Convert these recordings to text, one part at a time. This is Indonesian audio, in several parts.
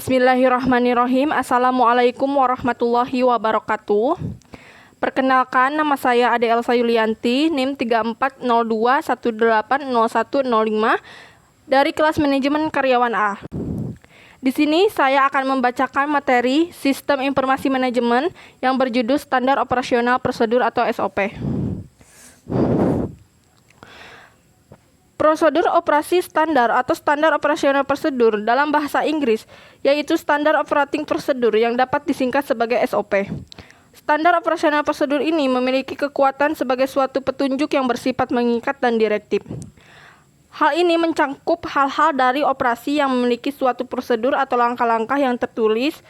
Bismillahirrahmanirrahim. Assalamualaikum warahmatullahi wabarakatuh. Perkenalkan, nama saya Ade Elsa Yulianti, NIM 3402180105 dari kelas manajemen karyawan A. Di sini saya akan membacakan materi Sistem Informasi Manajemen yang berjudul Standar Operasional Prosedur atau SOP. Prosedur operasi standar atau standar operasional prosedur dalam bahasa Inggris yaitu Standard Operating Procedure yang dapat disingkat sebagai SOP. Standar operasional prosedur ini memiliki kekuatan sebagai suatu petunjuk yang bersifat mengikat dan direktif. Hal ini mencangkup hal-hal dari operasi yang memiliki suatu prosedur atau langkah-langkah yang tertulis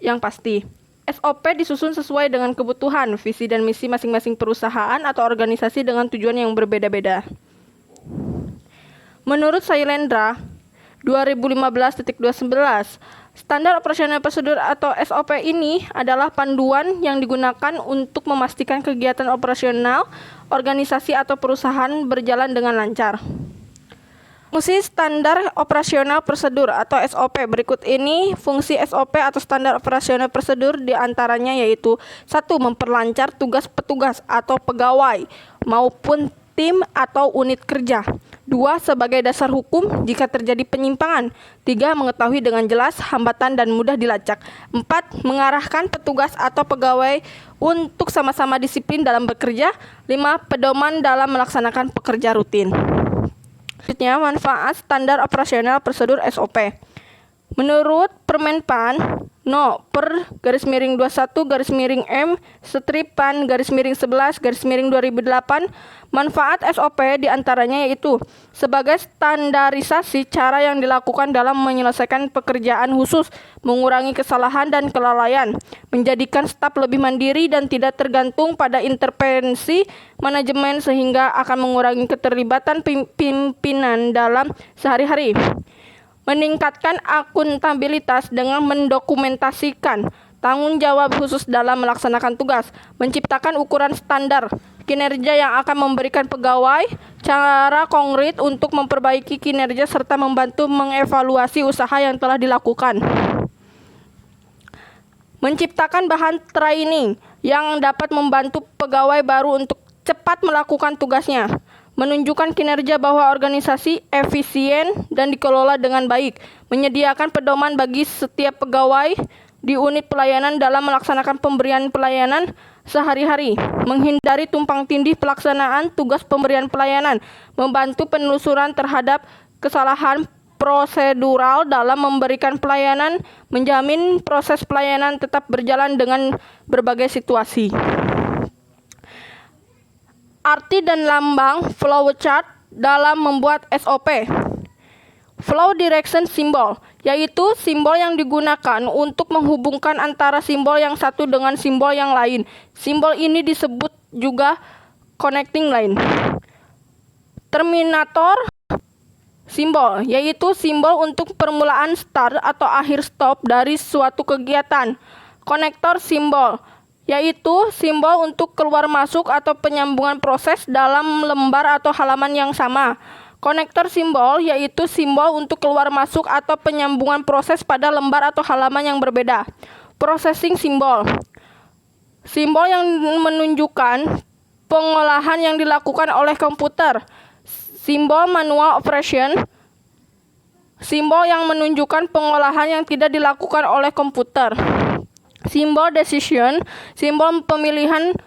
yang pasti. SOP disusun sesuai dengan kebutuhan, visi dan misi masing-masing perusahaan atau organisasi dengan tujuan yang berbeda-beda. Menurut Sailendra 2015.211, Standar Operasional Prosedur atau SOP ini adalah panduan yang digunakan untuk memastikan kegiatan operasional organisasi atau perusahaan berjalan dengan lancar. Fungsi Standar Operasional Prosedur atau SOP berikut ini. Fungsi SOP atau Standar Operasional Prosedur diantaranya yaitu 1. Memperlancar tugas petugas atau pegawai maupun tim atau unit kerja. 2. Sebagai dasar hukum jika terjadi penyimpangan. 3. Mengetahui dengan jelas hambatan dan mudah dilacak. 4. Mengarahkan petugas atau pegawai untuk sama-sama disiplin dalam bekerja. 5. Pedoman dalam melaksanakan pekerja rutin. Selanjutnya, manfaat Standar Operasional Prosedur SOP. Menurut Permenpan No. 21/M/11/2008, manfaat SOP diantaranya yaitu sebagai standarisasi cara yang dilakukan dalam menyelesaikan pekerjaan khusus, mengurangi kesalahan dan kelalaian, menjadikan staf lebih mandiri dan tidak tergantung pada intervensi manajemen sehingga akan mengurangi keterlibatan pimpinan dalam sehari-hari. Meningkatkan akuntabilitas dengan mendokumentasikan tanggung jawab khusus dalam melaksanakan tugas, menciptakan ukuran standar kinerja yang akan memberikan pegawai cara konkret untuk memperbaiki kinerja serta membantu mengevaluasi usaha yang telah dilakukan. Menciptakan bahan training yang dapat membantu pegawai baru untuk cepat melakukan tugasnya. Menunjukkan kinerja bahwa organisasi efisien dan dikelola dengan baik, menyediakan pedoman bagi setiap pegawai di unit pelayanan dalam melaksanakan pemberian pelayanan sehari-hari, menghindari tumpang tindih pelaksanaan tugas pemberian pelayanan, membantu penelusuran terhadap kesalahan prosedural dalam memberikan pelayanan, menjamin proses pelayanan tetap berjalan dengan berbagai situasi. Arti dan lambang flowchart dalam membuat SOP. Flow Direction Symbol, yaitu simbol yang digunakan untuk menghubungkan antara simbol yang satu dengan simbol yang lain. Simbol ini disebut juga connecting line. Terminator Symbol, yaitu simbol untuk permulaan start atau akhir stop dari suatu kegiatan. Konektor Symbol, yaitu simbol untuk keluar masuk atau penyambungan proses dalam lembar atau halaman yang sama. Konektor simbol yaitu simbol untuk keluar masuk atau penyambungan proses pada lembar atau halaman yang berbeda. Processing simbol, simbol yang menunjukkan pengolahan yang dilakukan oleh komputer. Simbol manual operation, simbol yang menunjukkan pengolahan yang tidak dilakukan oleh komputer. Simbol decision, simbol pemilihan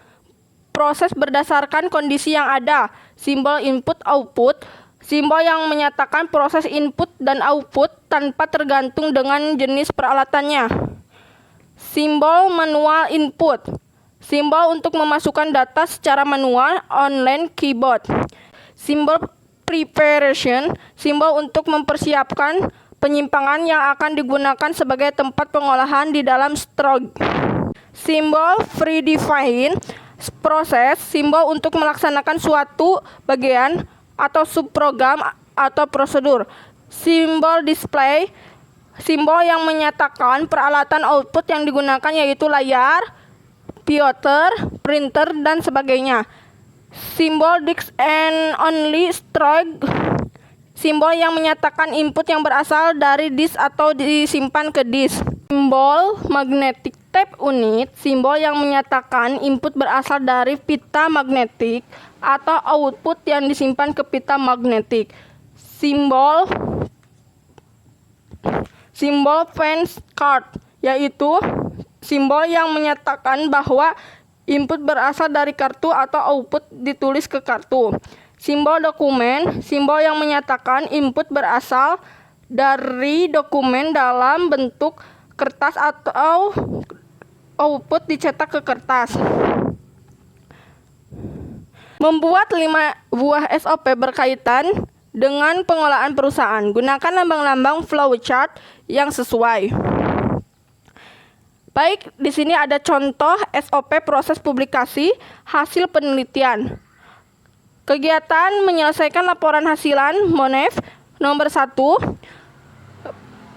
proses berdasarkan kondisi yang ada. Simbol input-output, simbol yang menyatakan proses input dan output tanpa tergantung dengan jenis peralatannya. Simbol manual input, simbol untuk memasukkan data secara manual online keyboard. Simbol preparation, simbol untuk mempersiapkan penyimpangan yang akan digunakan sebagai tempat pengolahan di dalam stroke. Simbol predefined proses, simbol untuk melaksanakan suatu bagian atau subprogram atau prosedur. Simbol display, simbol yang menyatakan peralatan output yang digunakan yaitu layar, pioter, printer, dan sebagainya. Simbol disk and only stroke, simbol yang menyatakan input yang berasal dari disk atau disimpan ke disk. Simbol magnetic tape unit, simbol yang menyatakan input berasal dari pita magnetik atau output yang disimpan ke pita magnetik. Simbol fence card, yaitu simbol yang menyatakan bahwa input berasal dari kartu atau output ditulis ke kartu. Simbol dokumen, simbol yang menyatakan input berasal dari dokumen dalam bentuk kertas atau output dicetak ke kertas. Membuat 5 buah SOP berkaitan dengan pengolahan perusahaan. Gunakan lambang-lambang flowchart yang sesuai. Baik, di sini ada contoh SOP proses publikasi hasil penelitian. Kegiatan menyelesaikan laporan hasilan MONEF nomor 1.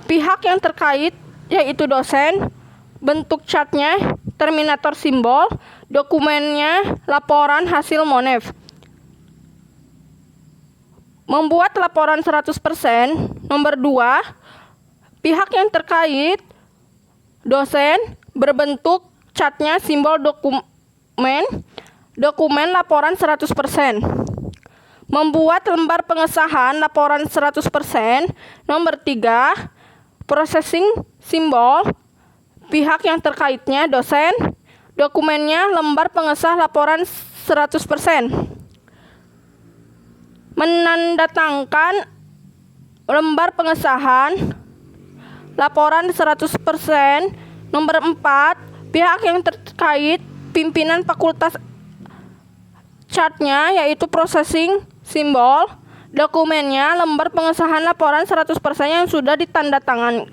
Pihak yang terkait yaitu dosen, bentuk chartnya terminator simbol, dokumennya laporan hasil MONEF. Membuat laporan 100%, nomor 2, pihak yang terkait dosen, berbentuk chartnya simbol dokumen laporan 100%. Membuat lembar pengesahan laporan 100%, nomor 3, processing simbol, pihak yang terkaitnya dosen, dokumennya lembar pengesah laporan 100%. Menandatangkan lembar pengesahan laporan 100%, nomor 4, pihak yang terkait pimpinan fakultas chartnya yaitu processing simbol, dokumennya lembar pengesahan laporan 100% yang sudah ditandatangan.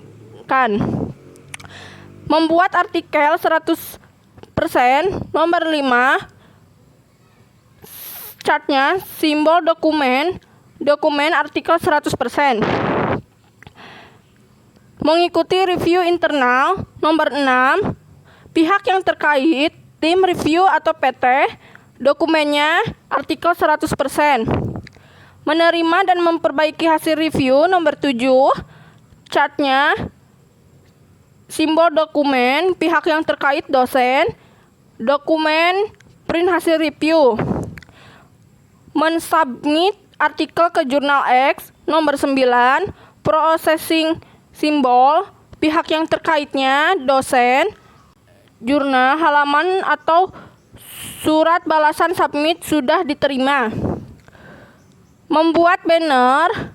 Membuat artikel 100%, nomor 5, chartnya simbol dokumen artikel 100%. Mengikuti review internal, nomor 6, pihak yang terkait tim review atau PT, dokumennya artikel 100%. Menerima dan memperbaiki hasil review, nomor 7, chartnya simbol dokumen, pihak yang terkait dosen, dokumen print hasil review. Mensubmit artikel ke jurnal X, nomor 9, processing simbol, pihak yang terkaitnya dosen, jurnal halaman atau surat balasan submit sudah diterima. Membuat banner,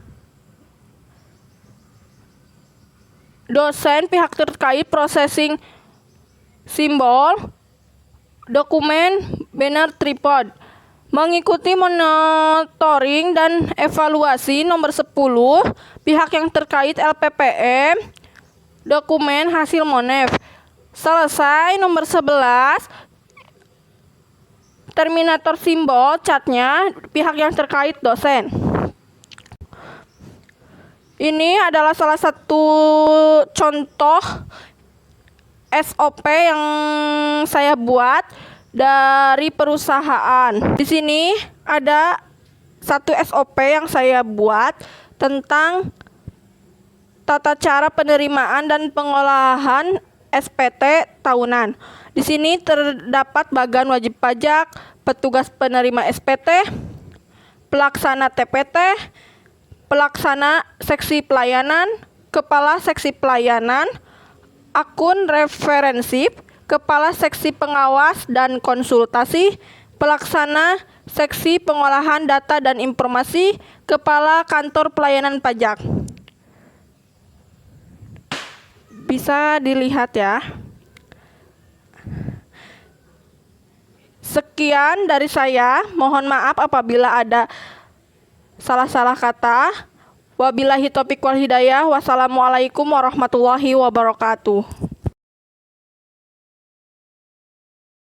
dosen, pihak terkait processing simbol, dokumen banner tripod. Mengikuti monitoring dan evaluasi, nomor 10, pihak yang terkait LPPM, dokumen hasil MONEF. Selesai, nomor 11, terminator simbol chartnya pihak yang terkait dosen. Ini adalah salah satu contoh SOP yang saya buat dari perusahaan. Di sini ada satu SOP yang saya buat tentang tata cara penerimaan dan pengolahan SPT tahunan. Di sini terdapat bagian wajib pajak, petugas penerima SPT, pelaksana TPT, pelaksana seksi pelayanan, kepala seksi pelayanan, akun referensi, kepala seksi pengawas dan konsultasi, pelaksana seksi pengolahan data dan informasi, kepala kantor pelayanan pajak. Bisa dilihat ya. Sekian dari saya. Mohon maaf apabila ada salah-salah kata. Wabillahi taufiq wal hidayah. Wassalamualaikum warahmatullahi wabarakatuh.